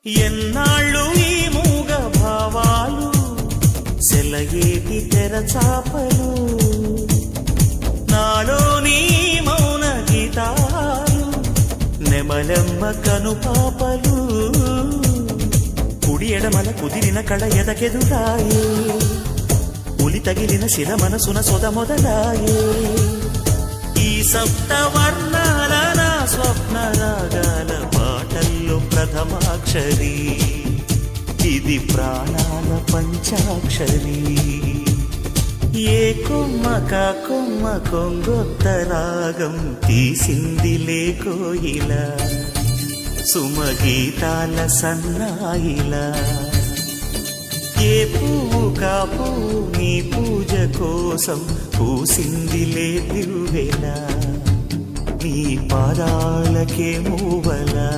ఎన్నాళ్ళు ఈ మూగ భావాలు సెలయేటి తెరచాపలు నాలోని మౌన గీతాలు నెమలెమ్మ కనుపాపలు కుడి ఎడమల కుదిరిన కళ ఎదకెదురాయే ఉలి తగిలిన శిల మనసున సొద మొదలాయే ఈ సప్తవర్ణాల నా స్వప్న రాగాల పాటల్లో ప్రథమాక్షరి ఇది ప్రాణాల పంచాక్షరి ఏ కొమ్మక కొమ్మ కొంగొత్త రాగం తీసిందిలే కోయిల సుమగీతాల సన్నాయిలా ఏ పువ్వు కా పువ్వు నీ పూజ కోసం పూసిందిలే దివ్వెల నీ పాదాలకే మూవలా